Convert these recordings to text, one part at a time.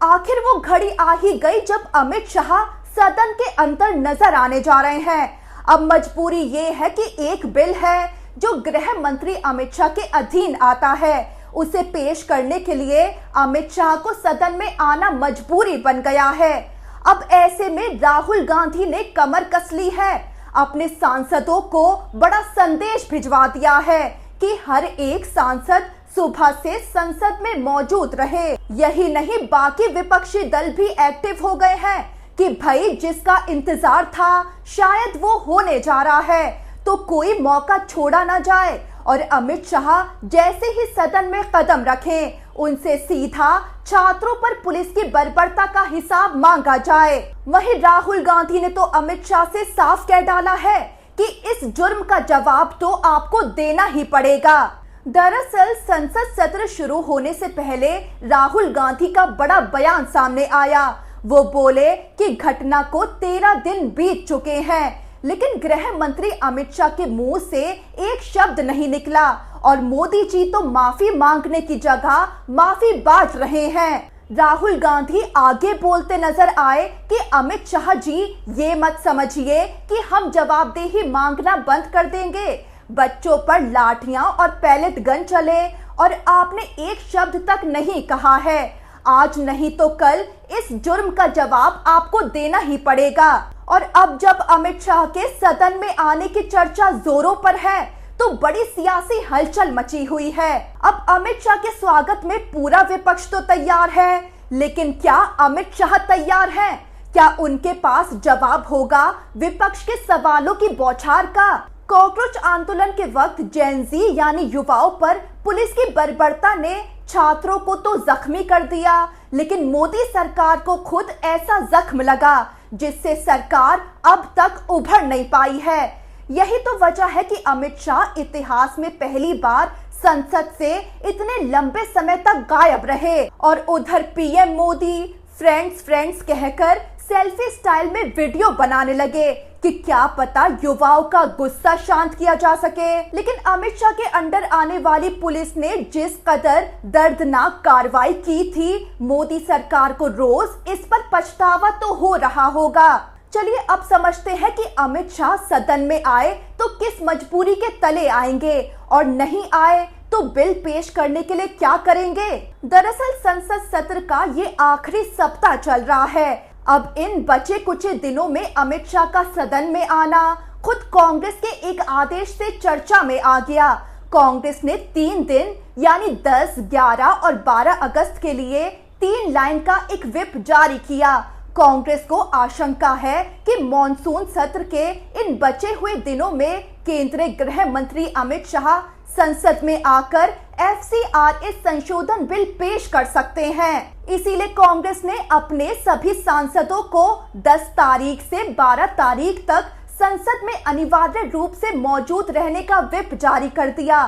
आखिर वो घड़ी आ ही गई जब अमित शाह सदन के अंदर नजर आने जा रहे हैं। अब मजबूरी ये है कि एक बिल है जो गृह मंत्री अमित शाह के अधीन आता है, उसे पेश करने के लिए अमित शाह को सदन में आना मजबूरी बन गया है। अब ऐसे में राहुल गांधी ने कमर कस ली है, अपने सांसदों को बड़ा संदेश भिजवा दिया है कि हर एक सांसद सुबह से संसद में मौजूद रहे। यही नहीं, बाकी विपक्षी दल भी एक्टिव हो गए हैं कि भाई जिसका इंतजार था शायद वो होने जा रहा है, तो कोई मौका छोड़ा ना जाए और अमित शाह जैसे ही सदन में कदम रखें उनसे सीधा छात्रों पर पुलिस की बर्बरता का हिसाब मांगा जाए। वहीं राहुल गांधी ने तो अमित शाह से साफ कह डाला है कि इस जुर्म का जवाब तो आपको देना ही पड़ेगा। दरअसल संसद सत्र शुरू होने से पहले राहुल गांधी का बड़ा बयान सामने आया। वो बोले कि घटना को 13 दिन बीत चुके हैं, लेकिन गृह मंत्री अमित शाह के मुंह से एक शब्द नहीं निकला और मोदी जी तो माफी मांगने की जगह माफी बांट रहे हैं। राहुल गांधी आगे बोलते नजर आए कि अमित शाह जी ये मत समझिए कि हम जवाबदेही मांगना बंद कर देंगे। बच्चों पर लाठियां और पैलेट गन चले और आपने एक शब्द तक नहीं कहा है। आज नहीं तो कल इस जुर्म का जवाब आपको देना ही पड़ेगा। और अब जब अमित शाह के सदन में आने की चर्चा जोरों पर है तो बड़ी सियासी हलचल मची हुई है। अब अमित शाह के स्वागत में पूरा विपक्ष तो तैयार है, लेकिन क्या अमित शाह तैयार हैं? क्या उनके पास जवाब होगा विपक्ष के सवालों की बौछार का? कॉकरोच आंदोलन के वक्त जेन ज़ी यानी युवाओं पर पुलिस की बर्बरता ने छात्रों को तो जख्मी कर दिया, लेकिन मोदी सरकार को खुद ऐसा जख्म लगा जिससे सरकार अब तक उभर नहीं पाई है। यही तो वजह है कि अमित शाह इतिहास में पहली बार संसद से इतने लंबे समय तक गायब रहे और उधर पीएम मोदी फ्रेंड्स कहकर सेल्फी स्टाइल में वीडियो बनाने लगे कि क्या पता युवाओं का गुस्सा शांत किया जा सके। लेकिन अमित शाह के अंडर आने वाली पुलिस ने जिस कदर दर्दनाक कार्रवाई की थी, मोदी सरकार को रोज इस पर पछतावा तो हो रहा होगा। चलिए अब समझते हैं कि अमित शाह सदन में आए तो किस मजबूरी के तले आएंगे और नहीं आए तो बिल पेश करने के लिए क्या करेंगे। दरअसल संसद सत्र का ये आखिरी सप्ताह चल रहा है। अब इन बचे कुछ दिनों में अमित शाह का सदन में आना खुद कांग्रेस के एक आदेश से चर्चा में आ गया। कांग्रेस ने 3 दिन यानी 10, 11 और 12 अगस्त के लिए 3 लाइन का एक व्हिप जारी किया। कांग्रेस को आशंका है कि मॉनसून सत्र के इन बचे हुए दिनों में केंद्रीय गृह मंत्री अमित शाह संसद में आकर FCRA संशोधन बिल पेश कर सकते हैं। इसीलिए कांग्रेस ने अपने सभी सांसदों को 10 तारीख से 12 तारीख तक संसद में अनिवार्य रूप से मौजूद रहने का व्हिप जारी कर दिया।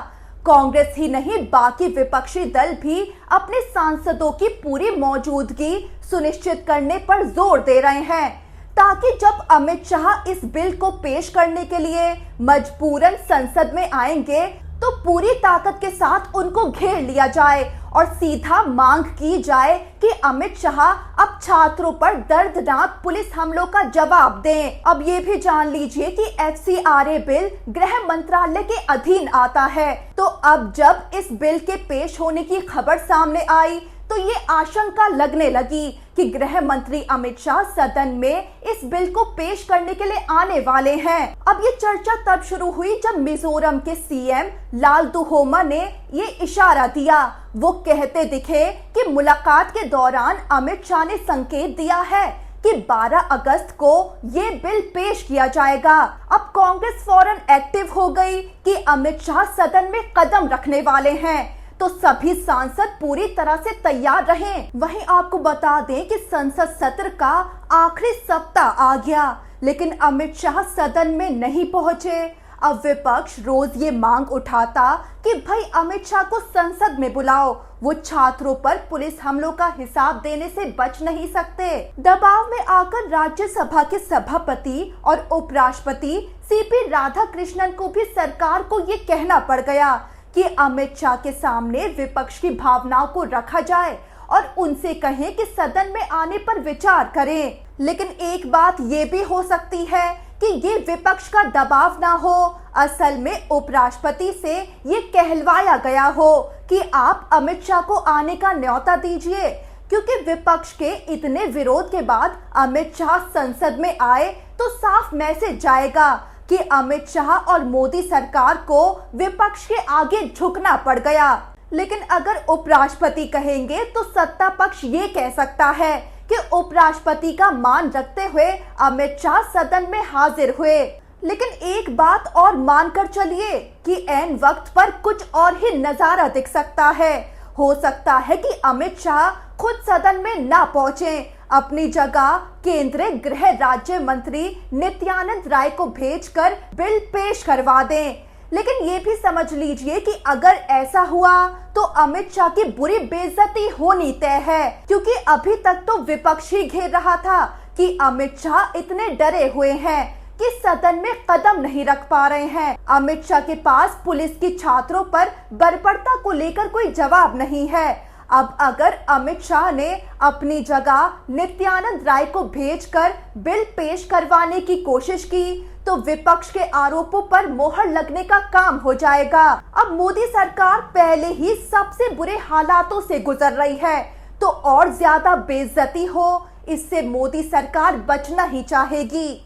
कांग्रेस ही नहीं, बाकी विपक्षी दल भी अपने सांसदों की पूरी मौजूदगी सुनिश्चित करने पर जोर दे रहे हैं, ताकि जब अमित शाह इस बिल को पेश करने के लिए मजबूरन संसद में आएंगे तो पूरी ताकत के साथ उनको घेर लिया जाए और सीधा मांग की जाए कि अमित शाह अब छात्रों पर दर्दनाक पुलिस हमलों का जवाब दें। अब ये भी जान लीजिए कि FCRA बिल गृह मंत्रालय के अधीन आता है, तो अब जब इस बिल के पेश होने की खबर सामने आई तो ये आशंका लगने लगी कि गृह मंत्री अमित शाह सदन में इस बिल को पेश करने के लिए आने वाले हैं। अब ये चर्चा तब शुरू हुई जब मिजोरम के CM लालदुहोमा ने ये इशारा दिया। वो कहते दिखे कि मुलाकात के दौरान अमित शाह ने संकेत दिया है कि 12 अगस्त को ये बिल पेश किया जाएगा। अब कांग्रेस फौरन एक्टिव हो गई कि अमित शाह सदन में कदम रखने वाले हैं, तो सभी सांसद पूरी तरह से तैयार रहें। वहीं आपको बता दें कि संसद सत्र का आखिरी सप्ताह आ गया, लेकिन अमित शाह सदन में नहीं पहुंचे। अब विपक्ष रोज ये मांग उठाता कि भाई अमित शाह को संसद में बुलाओ, वो छात्रों पर पुलिस हमलों का हिसाब देने से बच नहीं सकते। दबाव में आकर राज्यसभा के सभापति और उपराष्ट्रपति CP राधाकृष्णन को भी सरकार को ये कहना पड़ गया कि अमित शाह के सामने विपक्ष की भावनाओं को रखा जाए और उनसे कहें कि सदन में आने पर विचार करें। लेकिन एक बात ये भी हो सकती है कि ये विपक्ष का दबाव ना हो, असल में उपराष्ट्रपति से ये कहलवाया गया हो कि आप अमित शाह को आने का न्योता दीजिए, क्योंकि विपक्ष के इतने विरोध के बाद अमित शाह संसद में आए तो साफ मैसेज जाएगा कि अमित शाह और मोदी सरकार को विपक्ष के आगे झुकना पड़ गया। लेकिन अगर उपराष्ट्रपति कहेंगे तो सत्ता पक्ष ये कह सकता है कि उपराष्ट्रपति का मान रखते हुए अमित शाह सदन में हाजिर हुए। लेकिन एक बात और मानकर चलिए कि ऐन वक्त पर कुछ और ही नजारा दिख सकता है। हो सकता है कि अमित शाह खुद सदन में ना पहुंचे, अपनी जगह केंद्रीय गृह राज्य मंत्री नित्यानंद राय को भेजकर बिल पेश करवा दें। लेकिन ये भी समझ लीजिए कि अगर ऐसा हुआ तो अमित शाह की बुरी बेइज्जती होनी तय है, क्योंकि अभी तक तो विपक्ष ही घेर रहा था कि अमित शाह इतने डरे हुए हैं कि सदन में कदम नहीं रख पा रहे हैं। अमित शाह के पास पुलिस की छात्रों पर बर्बरता को लेकर कोई जवाब नहीं है। अब अगर अमित शाह ने अपनी जगह नित्यानंद राय को भेजकर बिल पेश करवाने की कोशिश की तो विपक्ष के आरोपों पर मोहर लगने का काम हो जाएगा। अब मोदी सरकार पहले ही सबसे बुरे हालातों से गुजर रही है, तो और ज्यादा बेइज्जती हो, इससे मोदी सरकार बचना ही चाहेगी।